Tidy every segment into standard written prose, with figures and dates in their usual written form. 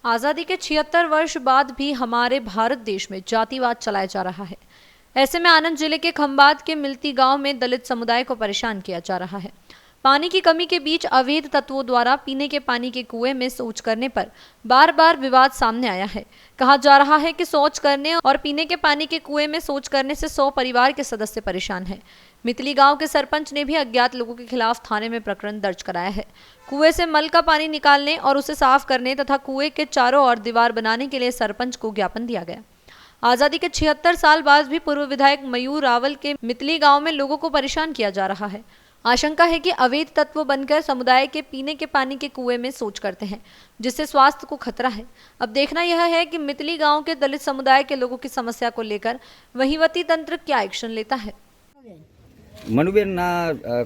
आज़ादी के 76 वर्ष बाद भी हमारे भारत देश में जातिवाद चलाया जा रहा है। ऐसे में आनंद जिले के खंबात के मिलती गांव में दलित समुदाय को परेशान किया जा रहा है। पानी की कमी के बीच अवैध तत्वों द्वारा पीने के पानी के कुएं में शौच करने पर बार बार विवाद सामने आया है। कहा जा रहा है कि शौच करने और पीने के पानी के कुएं में शौच करने से 100 परिवार के सदस्य परेशान हैं। मितली गांव के सरपंच ने भी अज्ञात लोगों के खिलाफ थाने में प्रकरण दर्ज कराया है। कुएं से मल का पानी निकालने और उसे साफ करने तथा कुएं के चारों ओर दीवार बनाने के लिए सरपंच को ज्ञापन दिया गया। आजादी के 76 साल बाद भी पूर्व विधायक मयूर रावल के मितली गांव में लोगों को परेशान किया जा रहा है। आशंका है कि अवैध तत्व बनकर समुदाय के पीने के पानी के कुएं में शौच करते हैं, जिससे स्वास्थ्य को खतरा है। अब देखना यह है कि मितली गांव के दलित समुदाय के लोगों की समस्या को लेकर वहीवटी तंत्र क्या एक्शन लेता है। मनुबेन ना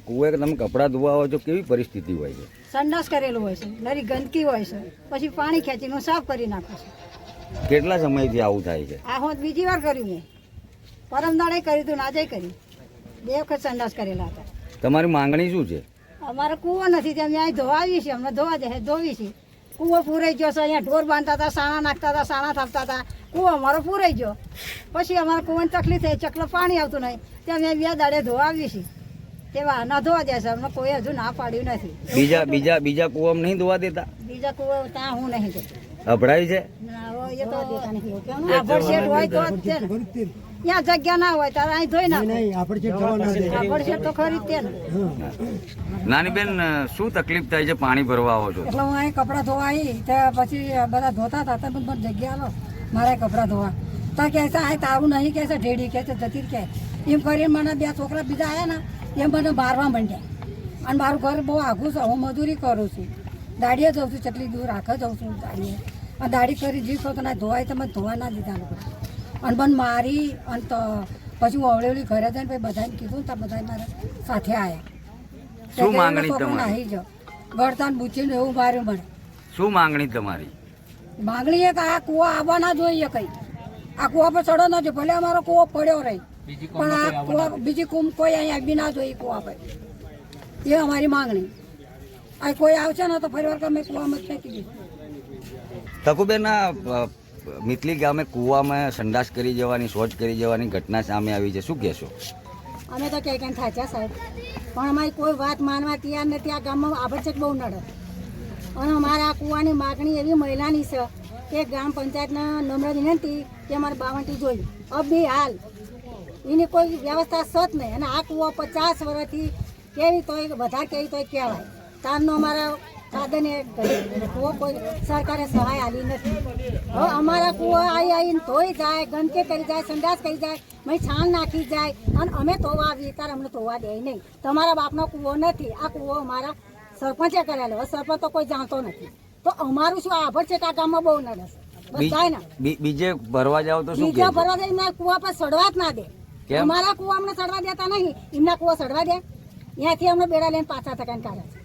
कुएं તમે કપડા ધોવા હોય તો કેવી પરિસ્થિતિ હોય છે? સંડાસ કરેલું હોય છે, નરી ગંદકી હોય છે, પછી પાણી ખેંચીને સાફ કરી નાખે છે। કેટલા સમયથી આવું થાય છે? આ હોત બીજી વાર કર્યું મેં, પરમ દાડે કર્યું હતું, આજે કર્યું, 2 વખત સંડાસ કરેલા હતા। તમારી માંગણી શું છે? અમારે કૂવો નથી, ત્યાં અહીં ધોવા આવી છે, અમને ધોવા જાય ધોવી છે। કૂવો પૂરાઈ ગયો છે, અહીંયા ઢોર બાંધતા હતા, સાણા નાખતા હતા, સાણા થાપતા હતા, કૂવો અમારો પૂરાઈ ગયો। પછી અમારે કૂવાની તકલીફ થઈ, ચકલો પાણી આવતું નહીં, ત્યાં મેં 2 દાડે ધોવા આવી છે, તેવા ન ધોવા દે છે, અમને કોઈ હજુ ના પાડ્યું નથી। બીજા કૂવામાં નહીં ધોવા દેતા? બીજા કૂવો ત્યાં હું નહીં જતો, અભડાય છે? એ તો આભડશેટ હોય તો જ છે ને, ત્યાં જગ્યા ના હોય ત્યારે અહીં ધોઈ નાખો। આભડશેટ તો ખરી જ છે ને। નાની બેન, શું તકલીફ થાય છે પાણી ભરવા આવો છો? એટલે હું અહીં કપડાં ધોવા આવી ત્યાં પછી બધા ધોતા હતા, તમે મને જગ્યા લો મારે કપડાં ધોવા, તો કહે છે અહીં તારું નહીં, કહે છે ઢેડી, કહે છે જતી કહે, એમ કરીને મને 2 છોકરા બીજા આવ્યા ને એમ મને મારવા માંડ્યા। અને મારું ઘર બહુ આઘું છે, હું મજૂરી કરું છું, દાડીએ જાઉં છું, ચટલી દૂર રાખે જાઉં છું દાડીએ, અને દાડી કરી જીવ તો ના ધોવાય તો મને ધોવા ના દીધા લોકો, અને મને મારી અને તો પછી હું અવળેવલી ઘરે જઈને પછી બધાને કીધું ને બધા મારા સાથે આવ્યા। શું માંગણી તમારી? નાહી જાઓ ગળતાન બૂચીને એવું માર્યું મને। શું માંગણી તમારી? માંગણી એ કે આ કૂવા આવવા ના જોઈએ, કઈ આ કૂવા પર ચડો ના જોઈએ, ભલે અમારો કૂવો પડ્યો રહી, પણ આ કૂવા બીજી કોઈ અહીંયા આવી ના જોઈએ કૂવા પર, એ અમારી માંગણી। આ કોઈ આવશે ને તો ફરીવાર અમે કૂવામાં જ ફેંકી દઈશું। તકુબેન, મિતલી ગામે કૂવામાં સંડાસ કરી જવાની, શૌચ કરી જવાની ઘટના સામે આવી છે, શું કહેશો? અમે તો ક્યાંય ક્યાંય થાચ્યા સાહેબ, પણ અમારી કોઈ વાત માનવા તૈયાર નથી। આ ગામમાં આભડછેટ બહુ નડે, અને અમારા આ કૂવાની માગણી એવી મહિલાની છે કે ગ્રામ પંચાયતના નમ્ર વિનંતી કે અમારે 52 જોઈ અબી હાલ એની કોઈ વ્યવસ્થા સત નહીં, અને આ કૂવો 50 વર્ષથી કેવી તોય વધારે કેવી તોય કહેવાય, તારનો અમારા સાધને કૂવો કોઈ સરકારે સહાય આપી નથી। હવે અમારા કૂવો આવીને ધોઈ જાય, ગંદકી કરી જાય, સંડાસ કરી જાય, મેં છાણ નાખી જાય, અને અમે ધોવા આવીએ ત્યારે અમને ધોવા દે નહીં। તમારા બાપનો કૂવો નથી, આ કૂવો અમારા સરપંચે કરેલો, સરપંચ તો કોઈ જાણતો નથી, તો અમારું શું આભર છે? આ ગામમાં બહુ નડે છે બધાય ને। બીજે ભરવા જાવ તો શું? બીજા ભરવા દે, એમના કૂવા પર સડવા જ ના દે, અમારા કૂવા અમને સડવા દેતા નહીં, એમના કૂવા સડવા દે, ત્યાંથી અમને બેડા લઈને પાછા થકાને કાઢે છે।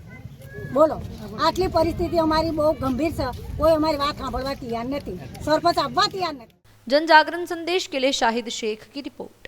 બોલો, આટલી પરિસ્થિતિ અમારી બહુ ગંભીર છે, કોઈ અમારી વાત સાંભળવા તૈયાર નથી, સરપંચ આવવા તૈયાર નથી। जन जागरण संदेश के लिए शाहिद शेख की रिपोर्ट।